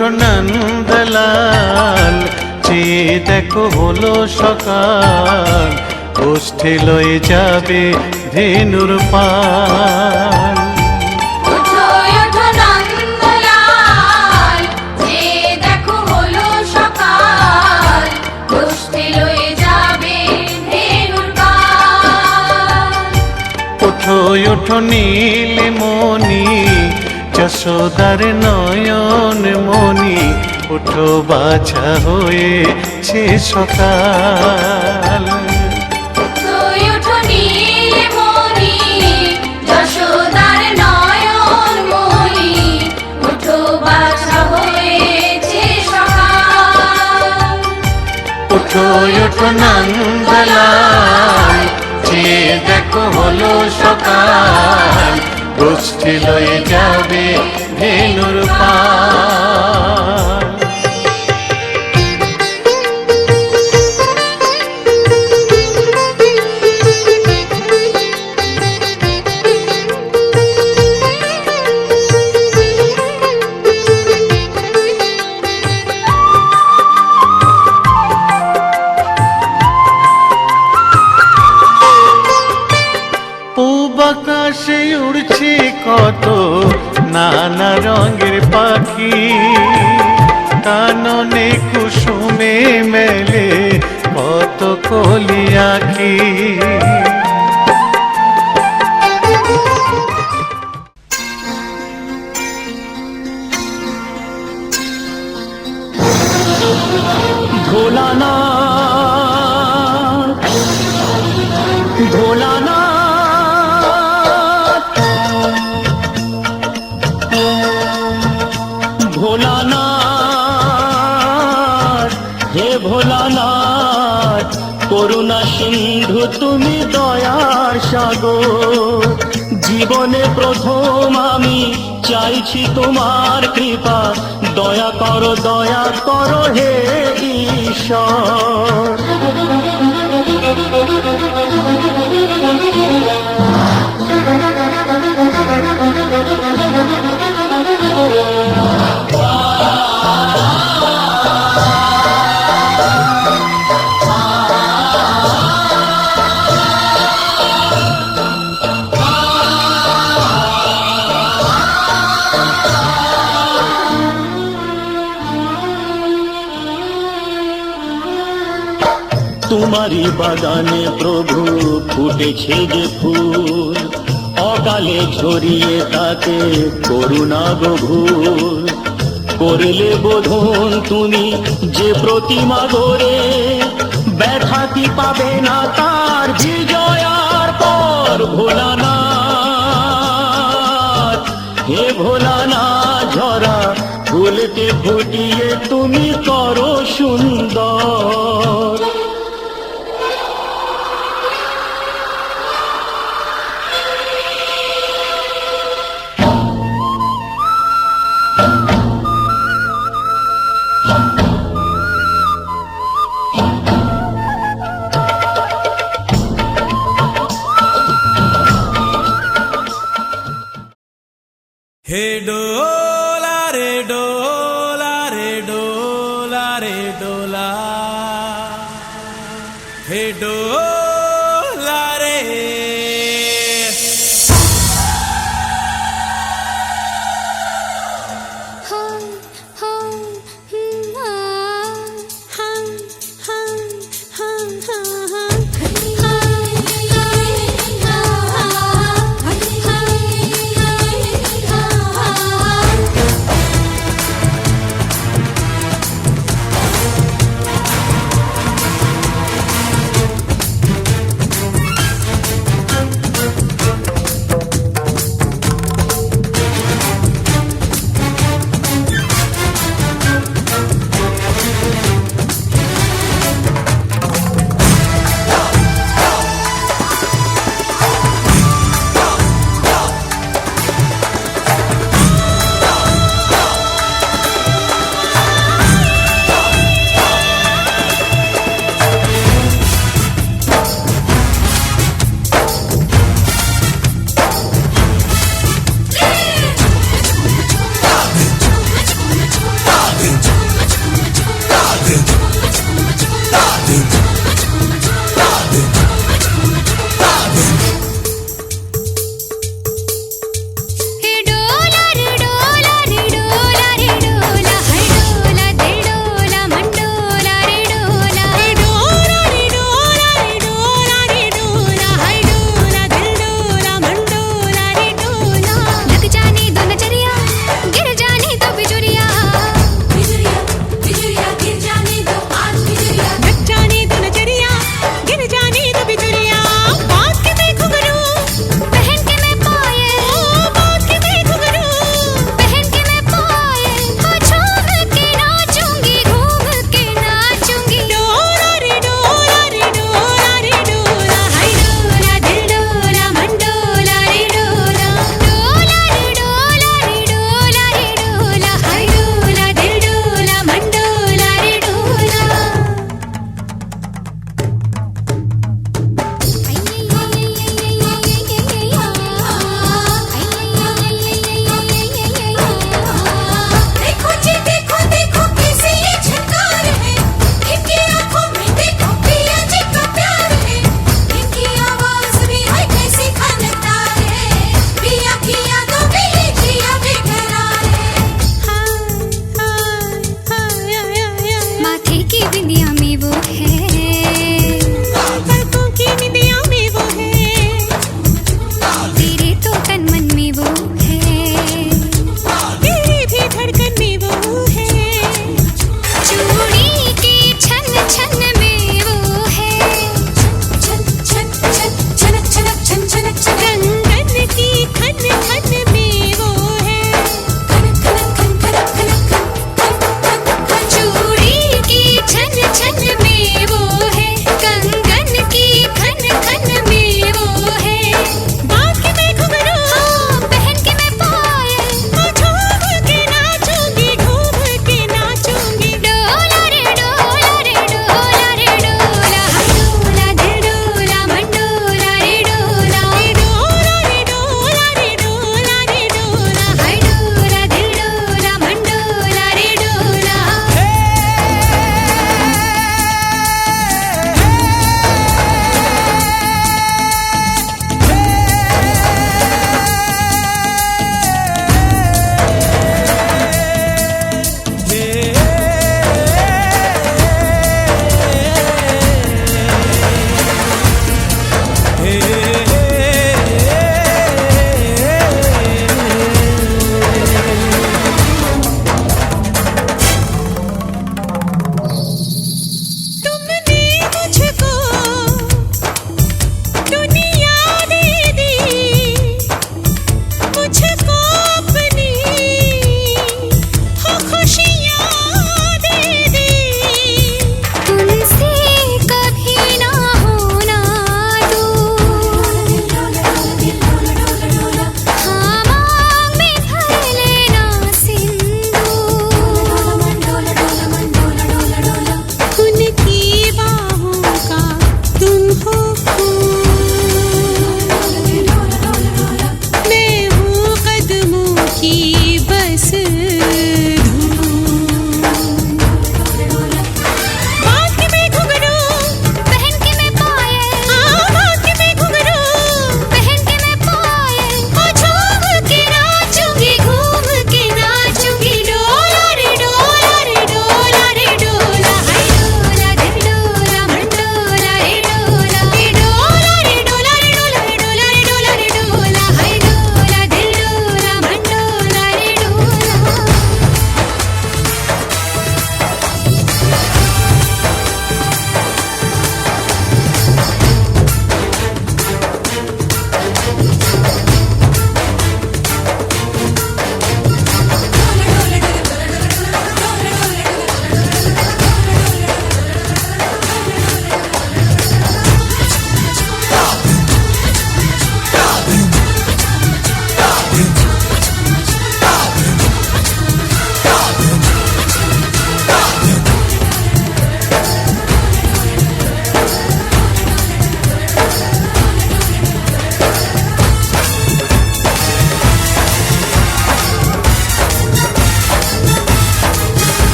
ওঠো নন্দলাল, চেয়ে দেখো হলো সকাল, গোষ্ঠী লয়ে যাবে ধেনুর পাল। ওঠো নীলমণি, যশোদার নয়ন মণি, ওঠো বাছা হয়েছে সকাল। ওঠো নীলমণি, যশোদার নয়ন মণি, ওঠো বাছা হয়েছে সকাল। ওঠো নন্দলাল, চেয়ে দেখো হলো সকাল, গোষ্ঠী লয়ে যাবে ধেনুর পাল। আকাশে উড়ছে কত নানা রঙের পাখি, কাননে কুসুমে মেলে কত কলি আঁখি। ভোলানা ভোলানা ভোলানাথ, হে ভোলানাথ, করুণা সিন্ধু তুমি দয়ার সাগর। জীবনে প্রথম আমি চাইছি তোমার কৃপা, দয়া করো হে ঈশ্বর। তোমারি বাগানে প্রভু ফুটেছে যে ফুল, অকালে ঝরিয়ে তাকে করুণা গভুর। করলে বোধন তুমি যে প্রতিমা গড়ে, ব্যথা কি পাবে না তার বিজয়ার পর। ভোলানাথ, হে ভোলানাথ, ঝরা ফুলকে ফুটিয়ে তুমি করো সুন্দর। হে ডোলা রে ডোলা রে ডোলা রে ডোলা, হে ডোলা রে।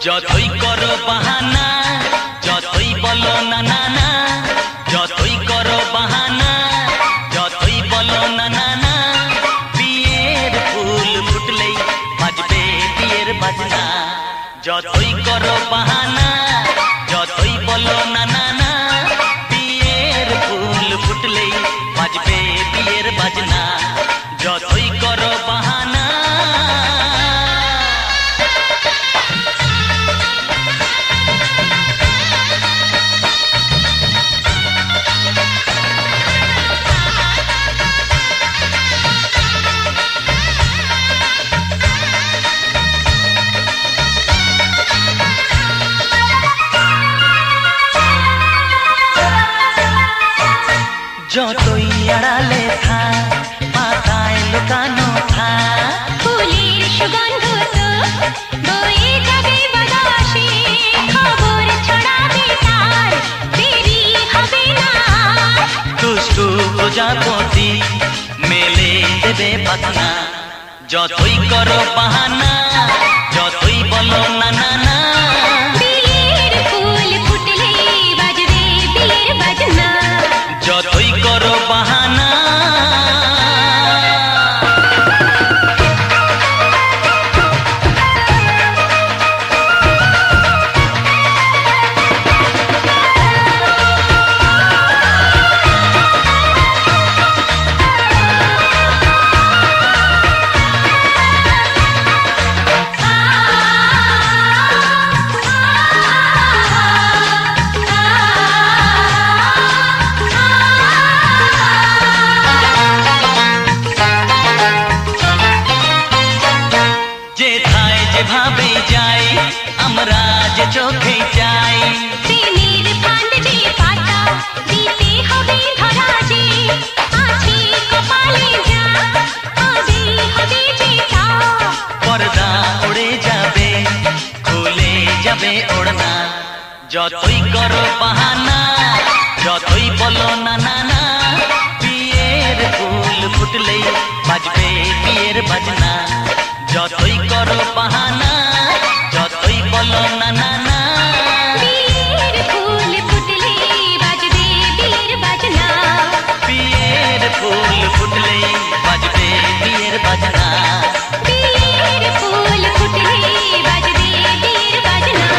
যতই করো বাহানা, যতই বলো না না না, যতই করো বাহানা, যতই বলো না না না, বিয়ের ফুল ফুটলেই বাজবে বিয়ের বাজনা। যতই করো বাহানা, যতই বলো না না না, বিয়ের ফুল ফুটলেই বাজবে বিয়ের বাজনা। যতই করো বাহানা। যতই আড়ালে থাক, পাতায় লুকানো থাক, ফুলের সুগন্ধ তো বয়ে যাবে বাতাসে, খবর ছড়াবে তার, দেরি হবে না। দুষ্টু প্রজাপতি মেলে দেবে পাখনা। যতই করো বাহানা, যতই বলো না না না, বিয়ের ফুল ফুটলে বাজবে বিয়ের বাজনা। যতই করো বাহানা। যেথায় যেভাবে যাই, আমরা যে চোখে যাই, প্রেমের ফান্ড যে পাতা দিতে হবে ধরা যে, আছে কপালে যা হবে হবে যেটা। পর্দা উড়ে যাবে, খুলে যাবে ওড়না। যতই করো বাহানা, যতই বলো না না না, বিয়ের ফুল ফুটলেই বাজবে বিয়ের বাজনা। যতই করো বাহানা, যতই বলো না না না, বিয়ের ফুল ফুটলে বাজবে বিয়ের বাজনা। বিয়ের ফুল ফুটলেই বাজবে বিয়ের বাজনা। বিয়ের ফুল ফুটলে বাজবে বিয়ের বাজনা।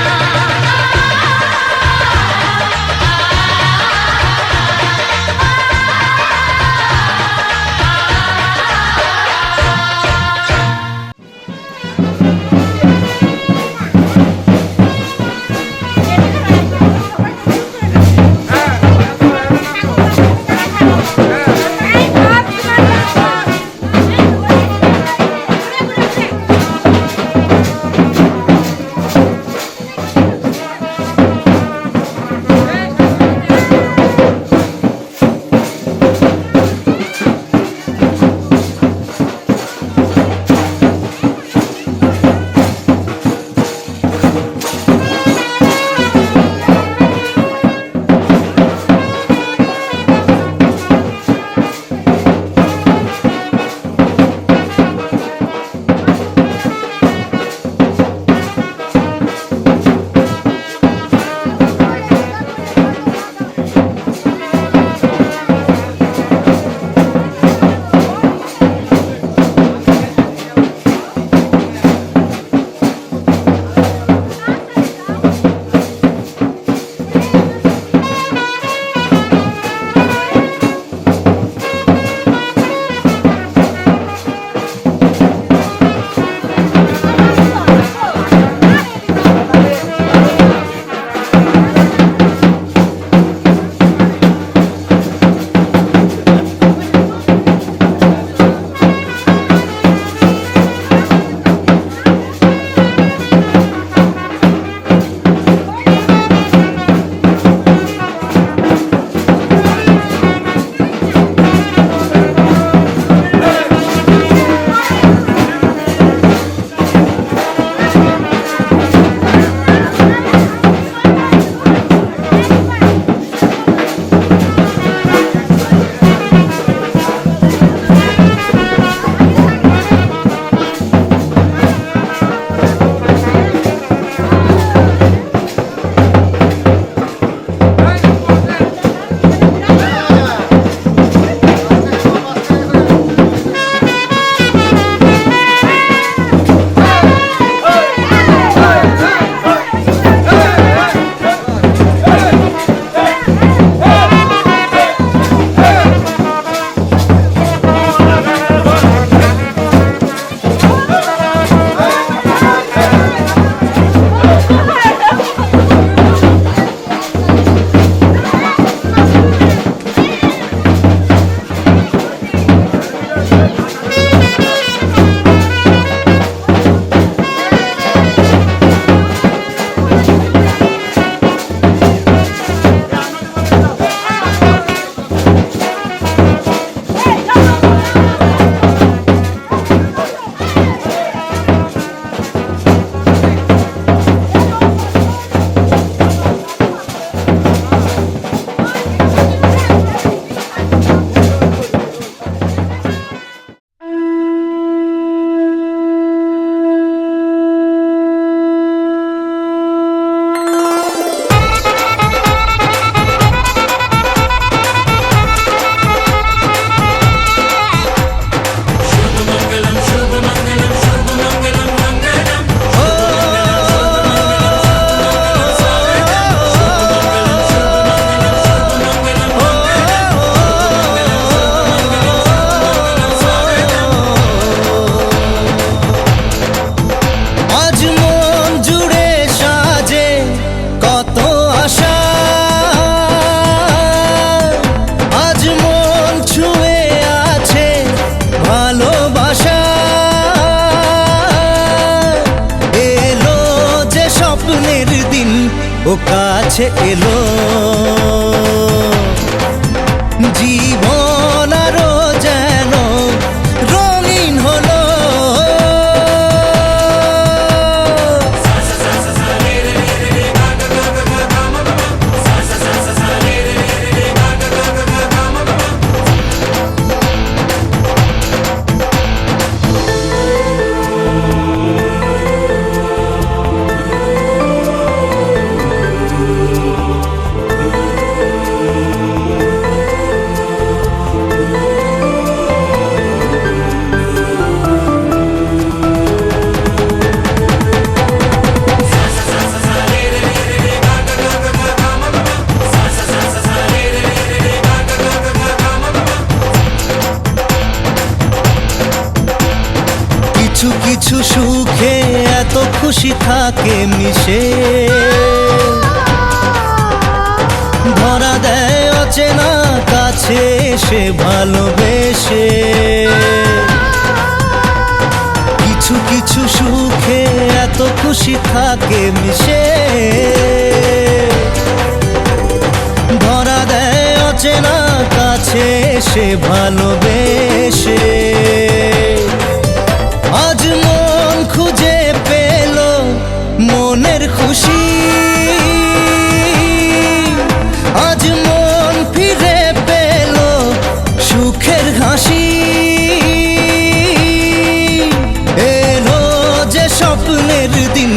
স্বপ্নের দিন ও কাছে এলো, জীবন আরো যেন রঙিন হলো। কিছু কিছু সুখে এত খুশি থাকে মিশে, ধরা দেয় অচেনা কাছে সে ভালোবেসে। কিছু কিছু সুখে এত খুশি থাকে মিশে, ধরা দেয় অচেনা কাছে সে ভালোবেসে। আজ মন খুঁজে পেল মনের খুশি, আজ মন ফিরে পেল সুখের হাসি। এলো যে স্বপ্নের দিন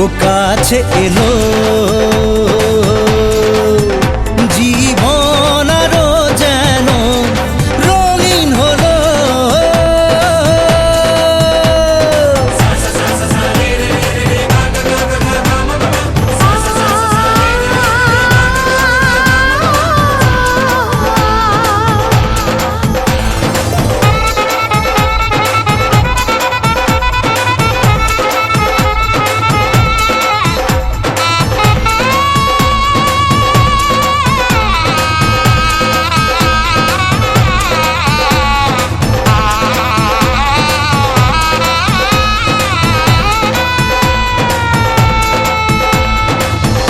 ও কাছে এলো, জীবন আরো যেন রঙিন হলো।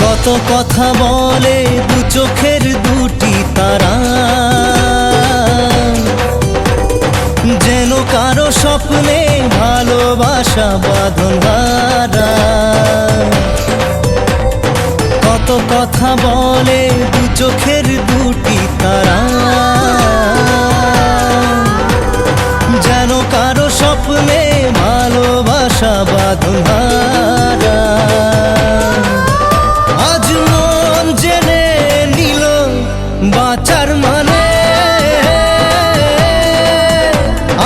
কত কথা বলে দু চোখের দুটি তারা, যেন কারো স্বপ্নে ভালোবাসা বাঁধন হারা। কত কথা বলে দু চোখের দুটি তারা, যেন কারো স্বপ্নে ভালোবাসা বাঁধন হারা। আজ মন জেনে নিল বাঁচার মানে,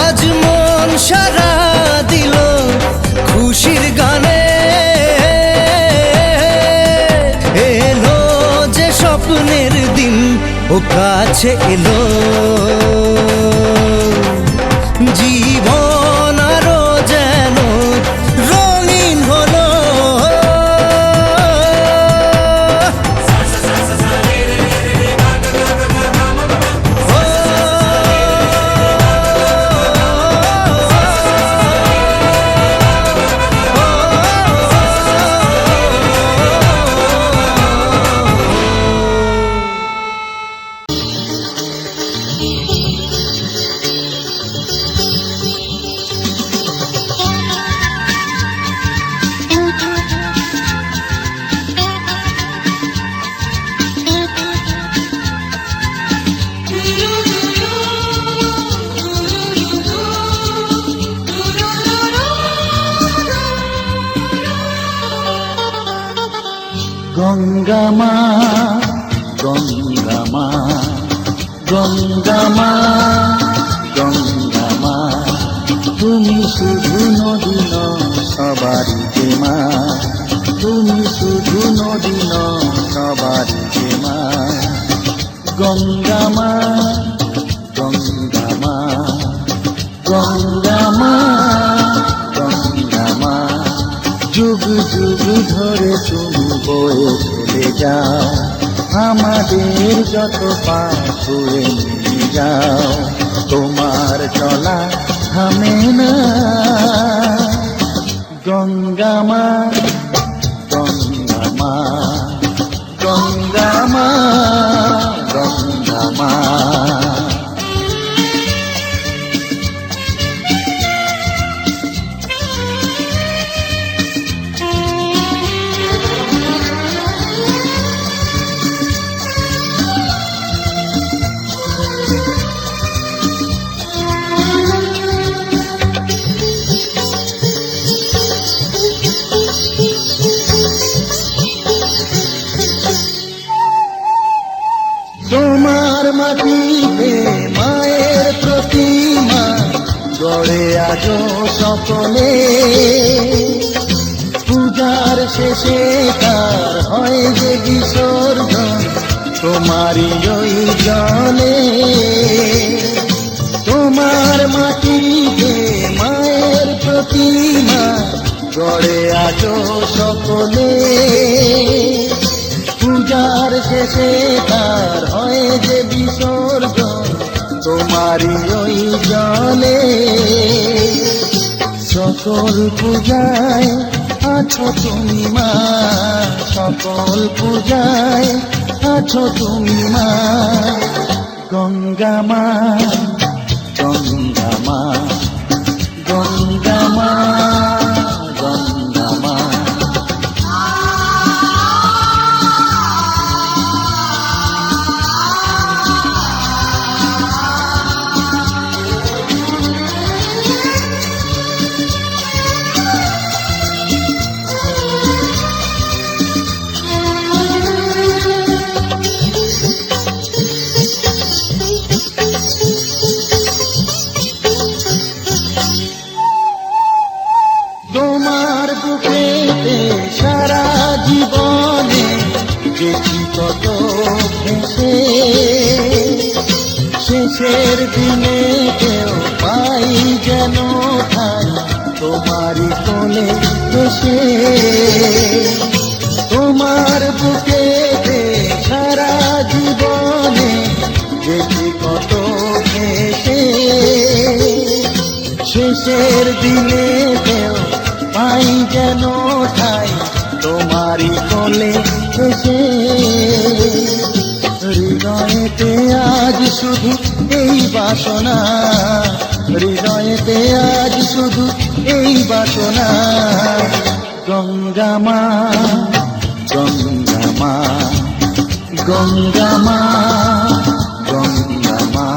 আজ মন সারা দিল খুশির গানে। এলো যে স্বপ্নের দিন ও কাছে এলো, জীবন আরো যেন রঙিন হলো। গঙ্গা মা, গঙ্গা মা, গঙ্গা মা, গঙ্গা মা, তুমি শুধু নদী নও সবারই মা, তুমি শুধু নদী নও সবারই মা। গঙ্গা মা, গঙ্গা মা, গঙ্গা মা, গঙ্গা মা, যুগ যুগ ধরে তুমি বয়ে চলে যাও, আমাদের যত পাপ ছুঁয়ে নিয়ে যাও, তোমার চলা থামে না। গঙ্গা মা, গঙ্গা আজো সকলে পূজার শেষে তার হয় যে বিসর্জন তোমারই ওই জলে তোমার মাটিতে মায়ের প্রতিমা গড়ে আজো সকলে পূজার শেষে তার হয় যে বিসর্জন তোমারই ওই জলে সকল পূজায় আছো তুমি মা সকল পূজায় আছো তুমি মা গঙ্গা মা গঙ্গা মা গঙ্গা মা গঙ্গা মা তোমার বুকেতে সারা জীবনে গেছি কত ভেসে শেষের দিনে কেউ পাই যেন ঠাই তোমারই কোলে এসে তোমার বুকেতে সারা জীবনে গেছি কত ভেসে শেষের দিনে কেউ পাই যেন ঠাই তোমারই কোলে এসে হৃদয়েতে আজ শুধু এই বাসনা হৃদয়েতে আজ শুধু এই বাসনা গঙ্গা মা গঙ্গা মা গঙ্গা মা গঙ্গা মা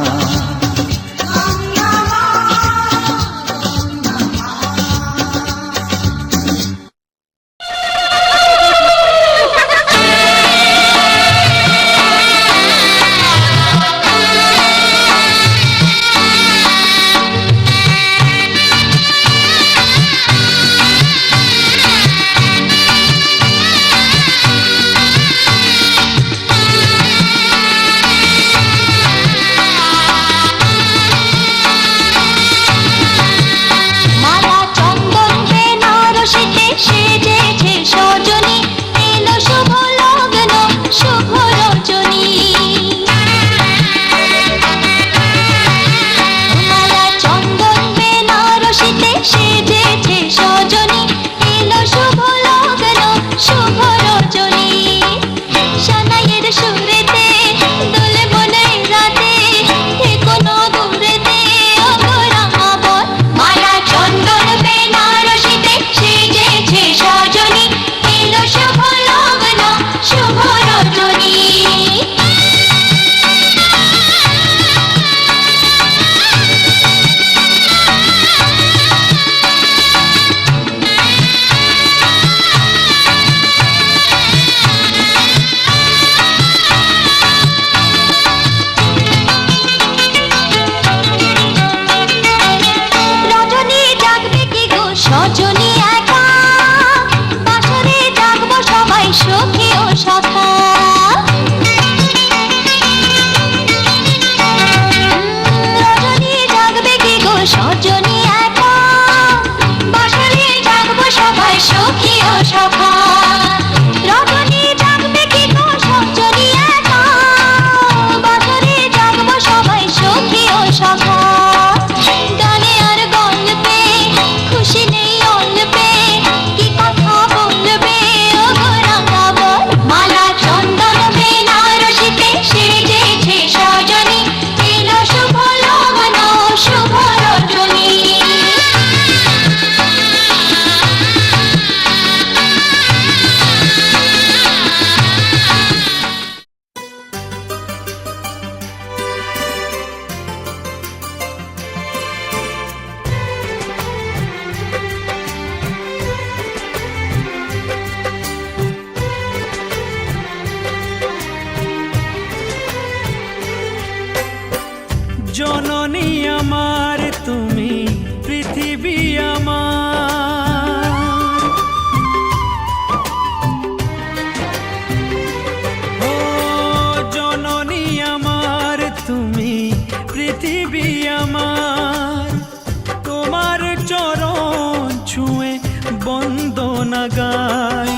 না গাই।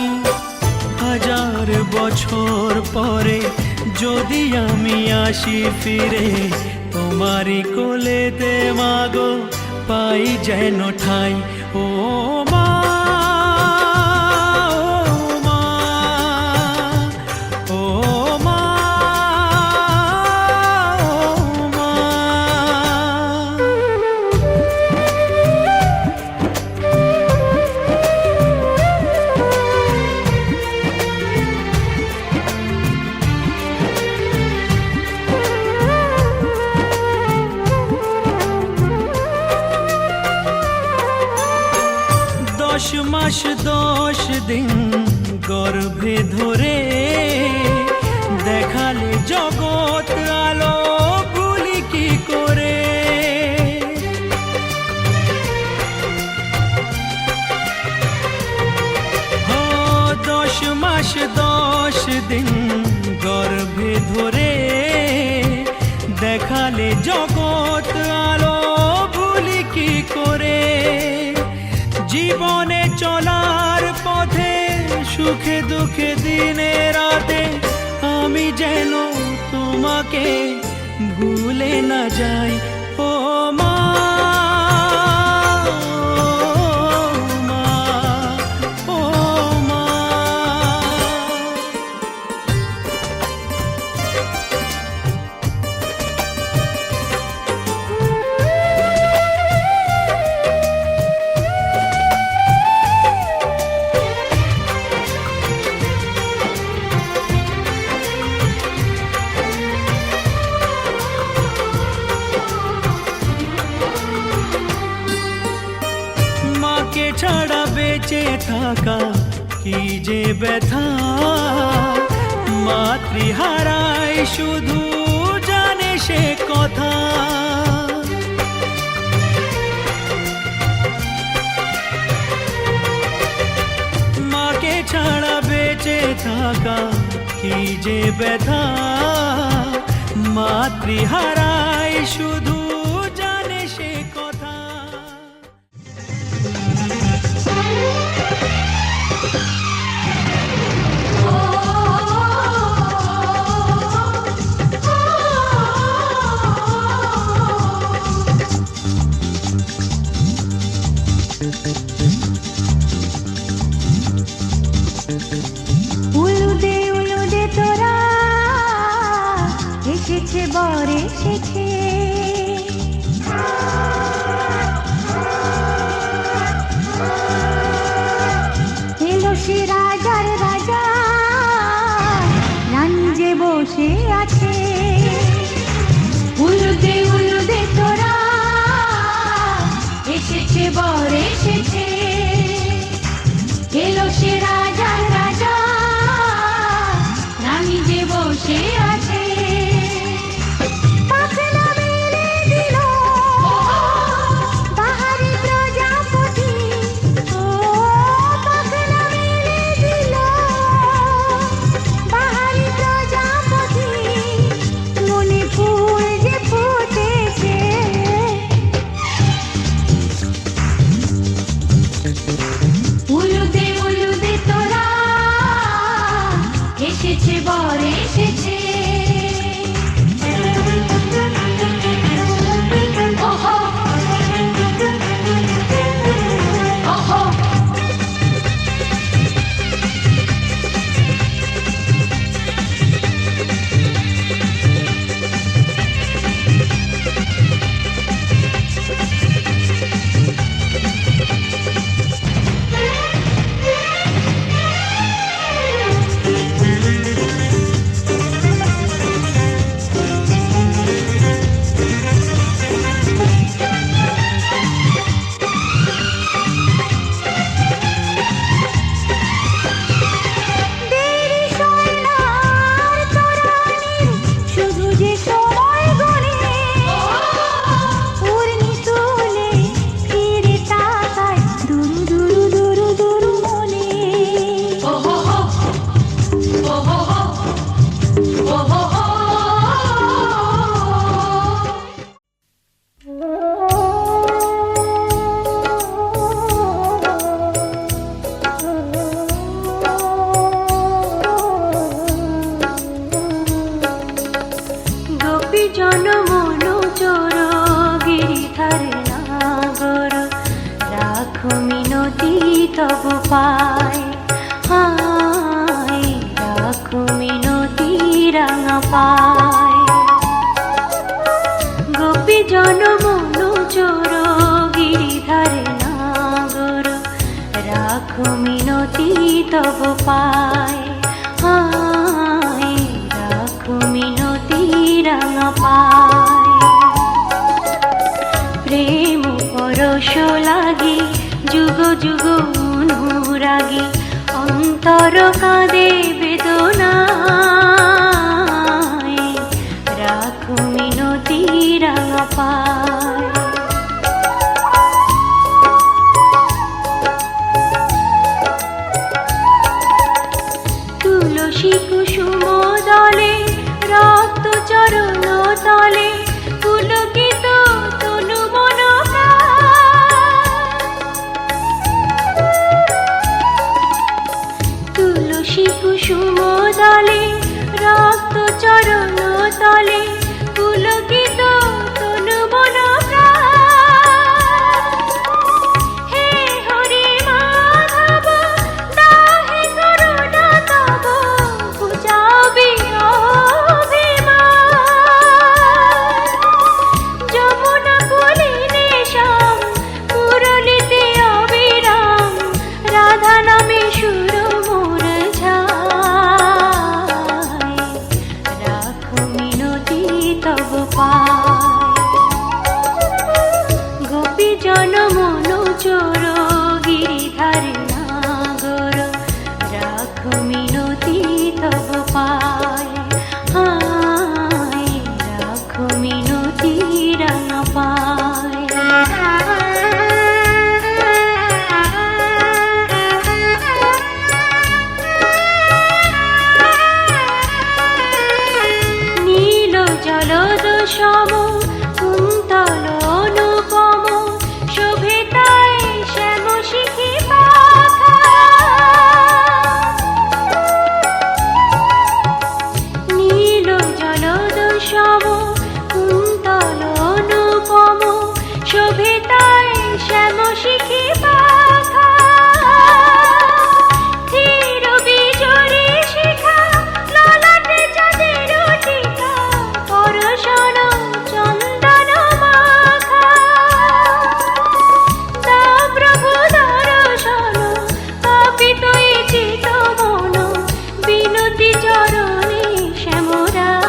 হাজার বছর পরে যদি আমি আসি ফিরে, তোমারই কোলেতে মাগো পাই যেন ঠাই। ও মা, ও মা, ও মা। দশ মাস 10 দিন গর্ভে ধরে দেখালে জগৎ আলো ভুলি কি করে। ও 10 মাস 10 দিন গর্ভে ধরে দেখালে জগৎ আলো ভুলি কি করে। জীবনে চলার পথে সুখে দুঃখে দিনে রাতে আমি যেন তোমাকে ভুলে না যাই। ও মা, ও মা, ও মা। মাকে ছাড়া বেঁচে থাকা কি যে ব্যথা, মাতৃহারায় শুধু জানে সে কথা। মাকে ছাড়া বেঁচে থাকা কি যে ব্যথা, মাতৃহারায় শুধু জানে সে কথা। উলুদে তোরা এসেছে বর এসেছে, এলো সে রাজার রাজা রাঞ্জে বসে আছে। উলুদে তোরা এসেছে বর এসেছে, এলো সে রাজার রাজা রানী যে বসে আছে। পাখনা মেলে দিল বাহারি প্রজাপতি, ও পাখনা মেলে দিল বাহারি প্রজাপতি, মনে ফুল যে ফুটেছে। উলুদে তোরা এসেছে বর এসেছে। ওহো, ওহো। পায়, হায় রাখো মিনতি রাঙা পায়। গোপী জনমনু চোর গিরিধারে নাগর, রাখো মিনতি তব পায়, হায় রাখো মিনতি রাঙা পায়। প্রেম পরশ লাগি যুগ যুগ অনুরাগী, অন্তর কাঁদে বেদনায়, রাখো মিনতি রাঙা পায়। তুলসী কুসুম দলে রক্ত চরণ তলে, পুলকিত তনু মন তুলসী কুসুম দলে রক্ত চরণ তলে, পুলকিত তনু মন হে হরি মাধব দাহে করুণা তব, বুঝাবি অভিমান। যমুনা কুলিনে শ্যাম মুরলিতে অবিরাম, রাধা নামে সুর মোর ঝায়, রাখো মিনতি তব পায়। গোপী জনমনু চোর গিরিধারে নাগর, রাখো মিনতি তব পায়, হায় রাখো মিনতি রাঙা পায়। নীল জলদ সম কুন্তল অনুপম, শোভে তাই শ্যাম শিখি পাখা। নীল জলদ সম কুন্তল অনুপম, শোভে তাই শ্যাম শিখি পাখা। ধীর বিজড়ি শিখা ললাটে চাঁদের টিকা, পরশন চন্দন মাখা। তা প্রভু দর্শন পাপিত চিত মন, বিনতি চরণে শ্যামরায়,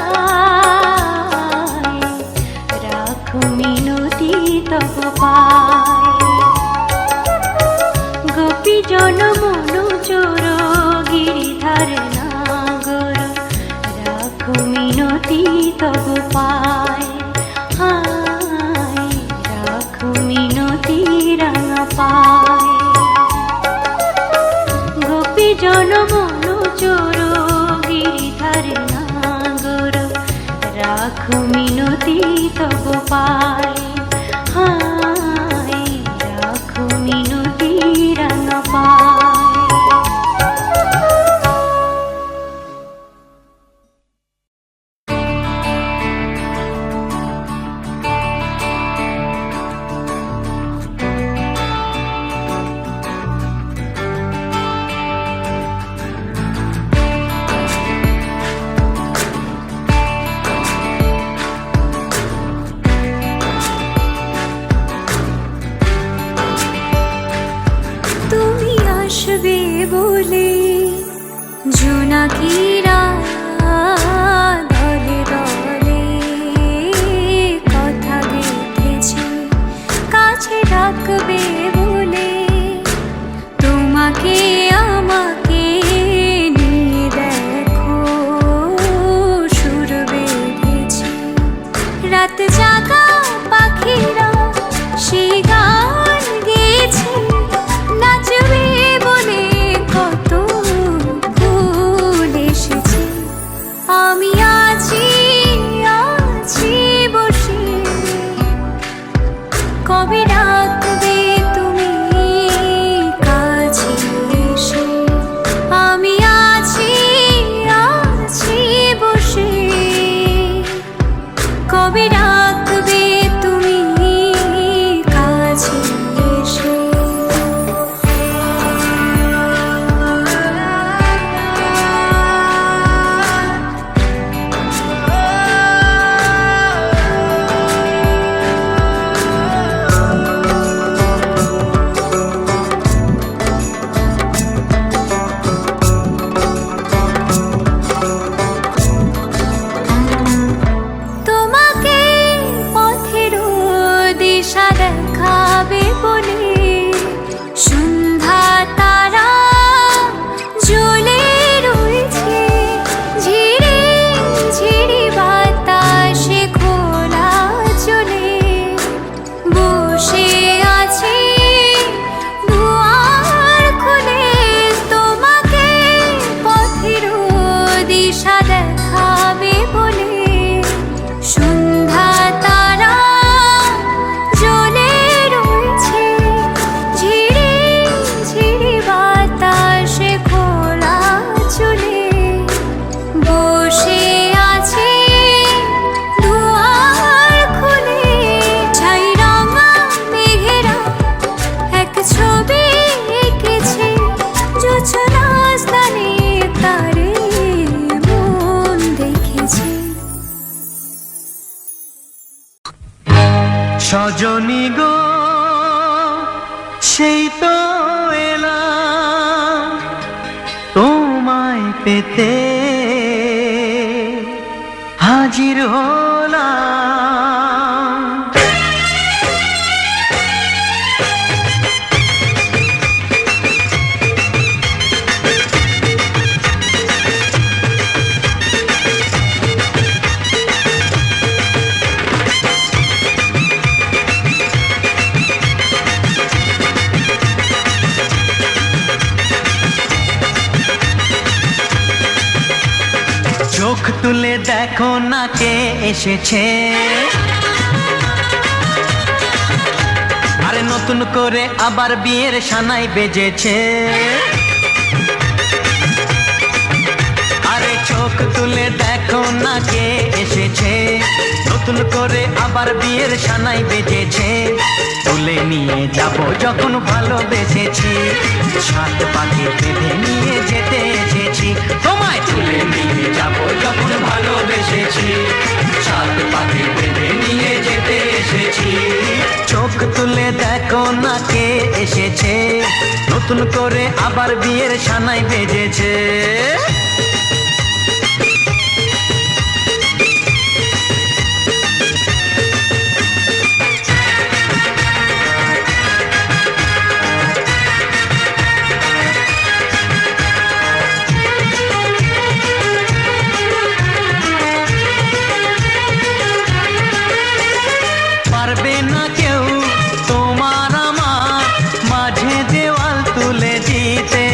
রাখো মিনতি তব পায়। গোপী জনমনু চোর গিরিধারে নাগর, রাখো মিনতি তব পায়, হায় রাখো মিনতি রাঙা পায়। গোপী জনমনু চোর গিরিধারে নাগর, রাখো মিনতি তব পায়, হায় রাখো মিনতি রাঙা পায়। তুমি আসবে বলে জোনাকিরা দলে দলে কথা গেঁথেছে, কাছে ডাকবে বলে তোমাকে আমাকে নিয়ে দেখো সুর বেঁধেছে। রাত জাগা পাখিরা সেই গান গেয়েছে, নাচবে বলে কত ফুল এসেছে। সজনী গো সেই তো এলাম তোমায় পেতে হাজির হলাম। চোখ তুলে দেখো না কে এসেছে, আরে নতুন করে আবার বিয়ের সানাই বেজেছে। আরে চোখ তুলে দেখো না কে এসেছে, নতুন করে আবার বিয়ের সানাই বেজেছে। তুলে নিয়ে যাব যখন ভালোবেসেছি, সাত পাকে বেঁধে নিয়ে যেতে এসেছি। তোমায় তুলে নিয়ে যাব যখন ভালোবেসেছি, সাত পাকে বেঁধে নিয়ে যেতে এসেছি। চোখ তুলে দেখো না কে এসেছে, নতুন করে আবার বিয়ের সানাই বেজেছে। পারবে না কেউ তোমার আমার মাঝে দেওয়াল তুলে দিতে,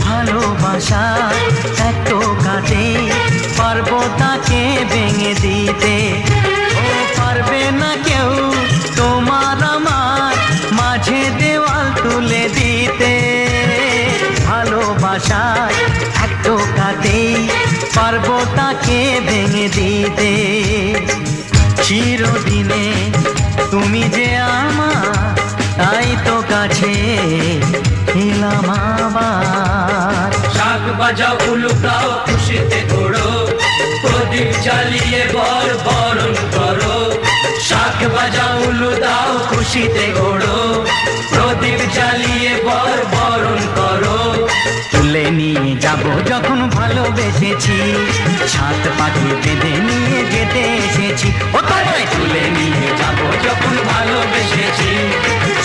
ভালোবাসা এত কাটে পারবো তাকে ভেঙে দিতে। ও পারবে না কেউ তোমার আমার মাঝে দেওয়াল তুলে দিতে, ভালোবাসা এত কাটে পারবো তাকে ভেঙে দিতে। চিরদিনে তুমি যে আমার, তাই তো কাছে এলাম আবার। শাক বাজাও উলুকাও খুশিতে ঘোড়ো, প্রদীপ জ্বালিয়ে বর বরণ করো। শাক বাজাও উলু দাও খুশিতে ঘোড়ো, প্রদীপ জ্বালিয়ে বর বরণ করো। তুলে নিয়ে যাব যখন ভালোবেসেছি, সাত পাখি বেঁধে নিয়ে যেতে এসেছি। ও তোমায় তুলে নিয়ে যাব যখন ভালোবেসেছি,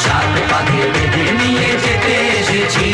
সাত পাকে বেঁধে নিয়ে যেতে এসেছি।